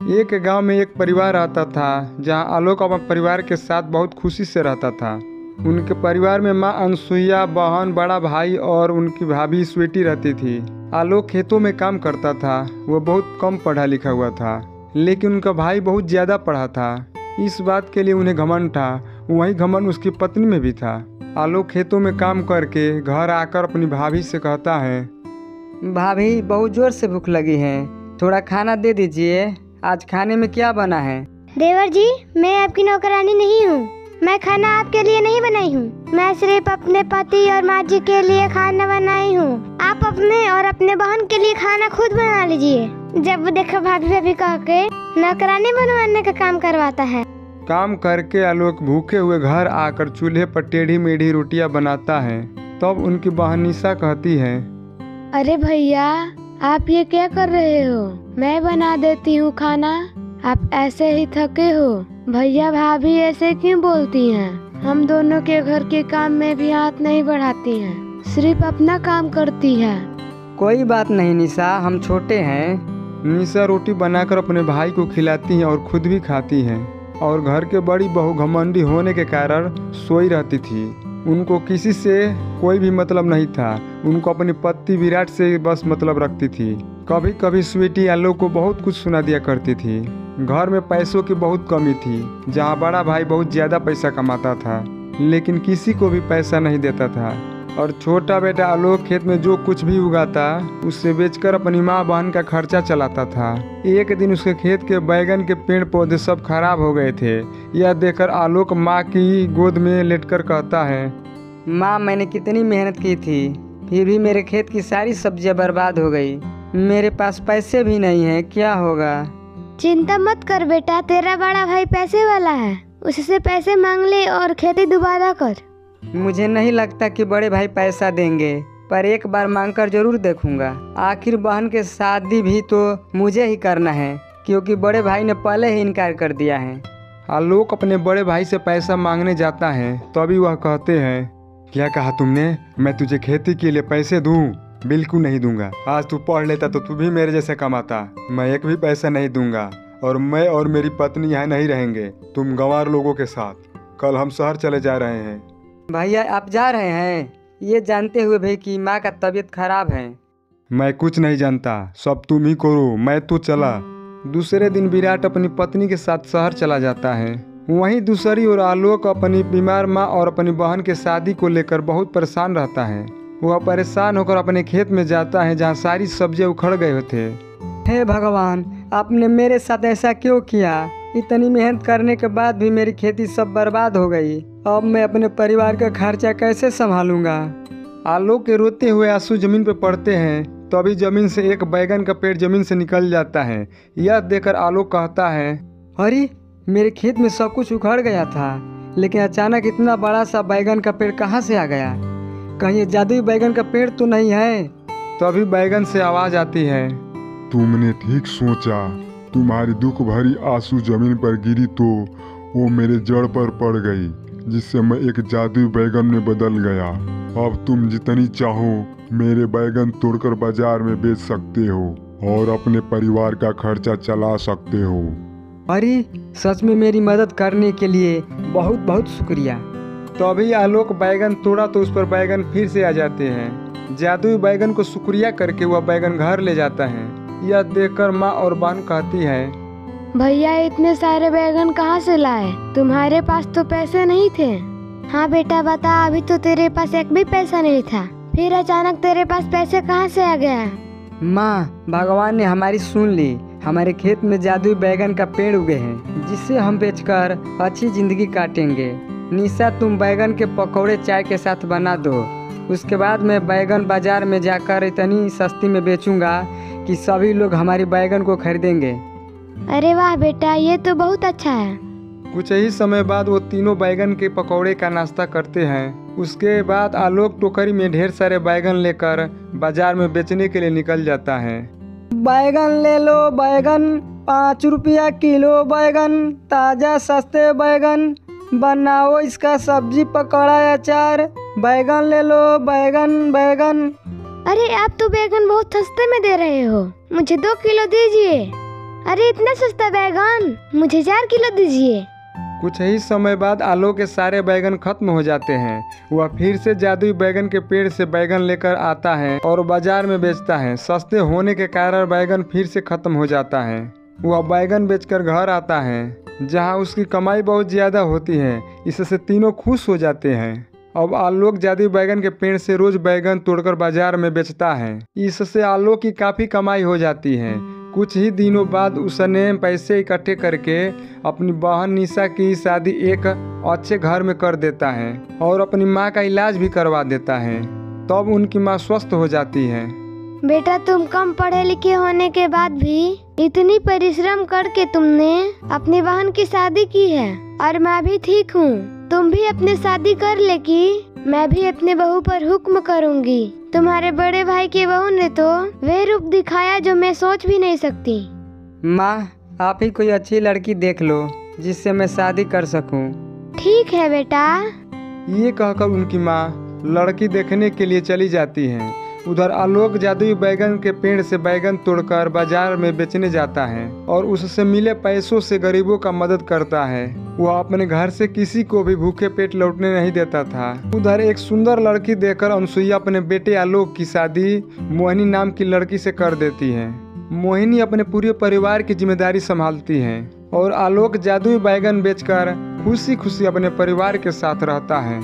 एक गांव में एक परिवार रहता था जहां आलोक अपने परिवार के साथ बहुत खुशी से रहता था। उनके परिवार में मां अनसुईया, बहन, बड़ा भाई और उनकी भाभी स्वीटी रहती थी। आलोक खेतों में काम करता था। वह बहुत कम पढ़ा लिखा हुआ था, लेकिन उनका भाई बहुत ज़्यादा पढ़ा था। इस बात के लिए उन्हें घमंड था। वही घमंड उसकी पत्नी में भी था। आलोक खेतों में काम करके घर आकर अपनी भाभी से कहता है, भाभी बहुत जोर से भूख लगी है, थोड़ा खाना दे दीजिए। आज खाने में क्या बना है? देवर जी, मैं आपकी नौकरानी नहीं हूँ। मैं खाना आपके लिए नहीं बनाई हूँ। मैं सिर्फ अपने पति और माँ जी के लिए खाना बनाई हूँ। आप अपने और अपने बहन के लिए खाना खुद बना लीजिए। जब वो देखो भाभी भाभी कह के नौकरानी बनवाने का काम करवाता है। काम करके आलोक भूखे हुए घर आकर चूल्हे पर टेढ़ी मेढ़ी रोटियां बनाता है। तब उनकी बहन निशा कहती है, अरे भैया, आप ये क्या कर रहे हो? मैं बना देती हूँ खाना। आप ऐसे ही थके हो। भैया भाभी ऐसे क्यों बोलती हैं? हम दोनों के घर के काम में भी हाथ नहीं बढ़ाती हैं, सिर्फ अपना काम करती है। कोई बात नहीं निशा, हम छोटे हैं। निशा रोटी बनाकर अपने भाई को खिलाती हैं और खुद भी खाती हैं। और घर के बड़ी बहू घमंडी होने के कारण सोई रहती थी। उनको किसी से कोई भी मतलब नहीं था। उनको अपनी पति विराट से बस मतलब रखती थी। कभी कभी स्वीटी आलोक को बहुत कुछ सुना दिया करती थी। घर में पैसों की बहुत कमी थी। जहाँ बड़ा भाई बहुत ज़्यादा पैसा कमाता था, लेकिन किसी को भी पैसा नहीं देता था। और छोटा बेटा आलोक खेत में जो कुछ भी उगाता उससे बेचकर अपनी माँ बहन का खर्चा चलाता था। एक दिन उसके खेत के बैगन के पेड़ पौधे सब खराब हो गए थे। यह देखकर आलोक माँ की गोद में लेटकर कहता है, माँ, मैंने कितनी मेहनत की थी, फिर भी मेरे खेत की सारी सब्जियां बर्बाद हो गई। मेरे पास पैसे भी नहीं है, क्या होगा? चिंता मत कर बेटा, तेरा बड़ा भाई पैसे वाला है। उससे पैसे मांग ले और खेती दोबारा कर। मुझे नहीं लगता कि बड़े भाई पैसा देंगे, पर एक बार मांगकर जरूर देखूंगा। आखिर बहन के शादी भी तो मुझे ही करना है, क्योंकि बड़े भाई ने पहले ही इनकार कर दिया है। आलोक अपने बड़े भाई से पैसा मांगने जाता है। तभी वह कहते हैं, क्या कहा तुमने? मैं तुझे खेती के लिए पैसे दूं? बिल्कुल नहीं दूंगा। आज तू पढ़ लेता तो तू भी मेरे जैसे कमाता। मैं एक भी पैसा नहीं दूंगा। और मैं और मेरी पत्नी यहाँ नहीं रहेंगे, तुम गंवार लोगों के साथ। कल हम शहर चले जा रहे हैं। भैया, आप जा रहे हैं ये जानते हुए भी कि माँ का तबीयत खराब है? मैं कुछ नहीं जानता, सब तुम ही करो, मैं तो चला। दूसरे दिन विराट अपनी पत्नी के साथ शहर चला जाता है। वहीं दूसरी ओर आलोक अपनी बीमार माँ और अपनी बहन के शादी को लेकर बहुत परेशान रहता है। वह परेशान होकर अपने खेत में जाता है जहाँ सारी सब्जियां उखड़ गए थे। हे भगवान, आपने मेरे साथ ऐसा क्यों किया? इतनी मेहनत करने के बाद भी मेरी खेती सब बर्बाद हो गई। अब मैं अपने परिवार का खर्चा कैसे संभालूंगा? आलोक के रोते हुए आंसू जमीन पर पड़ते हैं। तभी जमीन से एक बैगन का पेड़ जमीन से निकल जाता है। यह देखकर आलोक कहता है, अरे, मेरे खेत में सब कुछ उखड़ गया था, लेकिन अचानक इतना बड़ा सा बैगन का पेड़ कहाँ से आ गया? कहीं ये जादुई बैगन का पेड़ तो नहीं है? तभी बैगन से आवाज आती है, तुमने ठीक सोचा। तुम्हारी दुख भरी आंसू जमीन पर गिरी तो वो मेरे जड़ पर पड़ गई, जिससे मैं एक जादुई बैगन में बदल गया। अब तुम जितनी चाहो मेरे बैगन तोड़कर बाजार में बेच सकते हो और अपने परिवार का खर्चा चला सकते हो। अरे, सच में मेरी मदद करने के लिए बहुत बहुत शुक्रिया। तभी आलोक बैगन तोड़ा तो उस पर बैगन फिर से आ जाते हैं। जादुई बैगन को शुक्रिया करके वह बैगन घर ले जाता है। यह देखकर माँ और बहन कहती है, भैया, इतने सारे बैगन कहाँ से लाए? तुम्हारे पास तो पैसे नहीं थे। हाँ बेटा बता, अभी तो तेरे पास एक भी पैसा नहीं था, फिर अचानक तेरे पास पैसे कहाँ से आ गया? माँ, भगवान ने हमारी सुन ली। हमारे खेत में जादुई बैगन का पेड़ उगे हैं, जिसे हम बेचकर अच्छी जिंदगी काटेंगे। निशा, तुम बैगन के पकौड़े चाय के साथ बना दो। उसके बाद मैं बैगन बाजार में जाकर इतनी सस्ती में बेचूंगा कि सभी लोग हमारी बैगन को खरीदेंगे। अरे वाह बेटा, ये तो बहुत अच्छा है। कुछ ही समय बाद वो तीनों बैगन के पकौड़े का नाश्ता करते हैं। उसके बाद आलोक टोकरी में ढेर सारे बैगन लेकर बाजार में बेचने के लिए निकल जाता है। बैगन ले लो बैगन, 5 रुपया किलो बैगन, ताज़ा सस्ते बैगन, बनाओ इसका सब्जी पकौड़ा अचार। बैगन ले लो बैगन बैगन। अरे, आप तो बैगन बहुत सस्ते में दे रहे हो, मुझे 2 किलो दीजिए। अरे इतना सस्ता बैगन, मुझे 4 किलो दीजिए। कुछ ही समय बाद आलोक के सारे बैगन खत्म हो जाते हैं। वह फिर से जादुई बैगन के पेड़ से बैगन लेकर आता है और बाजार में बेचता है। सस्ते होने के कारण बैगन फिर से खत्म हो जाता है। वह बैगन बेचकर घर आता है, जहां उसकी कमाई बहुत ज़्यादा होती है। इससे तीनों खुश हो जाते हैं। अब आलोक जादुई बैगन के पेड़ से रोज बैगन तोड़कर बाजार में बेचता है। इससे आलोक की काफ़ी कमाई हो जाती है। कुछ ही दिनों बाद उसने पैसे इकट्ठे करके अपनी बहन निशा की शादी एक अच्छे घर में कर देता है और अपनी माँ का इलाज भी करवा देता है। तब उनकी माँ स्वस्थ हो जाती है। बेटा, तुम कम पढ़े लिखे होने के बाद भी इतनी परिश्रम करके तुमने अपनी बहन की शादी की है और मैं भी ठीक हूँ। तुम भी अपनी शादी कर ले कि मैं भी अपने बहू पर हुक्म करूँगी। तुम्हारे बड़े भाई की बहू ने तो वे रूप दिखाया जो मैं सोच भी नहीं सकती। माँ, आप ही कोई अच्छी लड़की देख लो जिससे मैं शादी कर सकूं। ठीक है बेटा। ये कहकर उनकी माँ लड़की देखने के लिए चली जाती है। उधर आलोक जादुई बैगन के पेड़ से बैगन तोड़कर बाजार में बेचने जाता है और उससे मिले पैसों से गरीबों का मदद करता है। वह अपने घर से किसी को भी भूखे पेट लौटने नहीं देता था। उधर एक सुंदर लड़की देखकर अनसुईया अपने बेटे आलोक की शादी मोहिनी नाम की लड़की से कर देती है। मोहिनी अपने पूरे परिवार की जिम्मेदारी संभालती है और आलोक जादुई बैगन बेचकर खुशी खुशी अपने परिवार के साथ रहता है।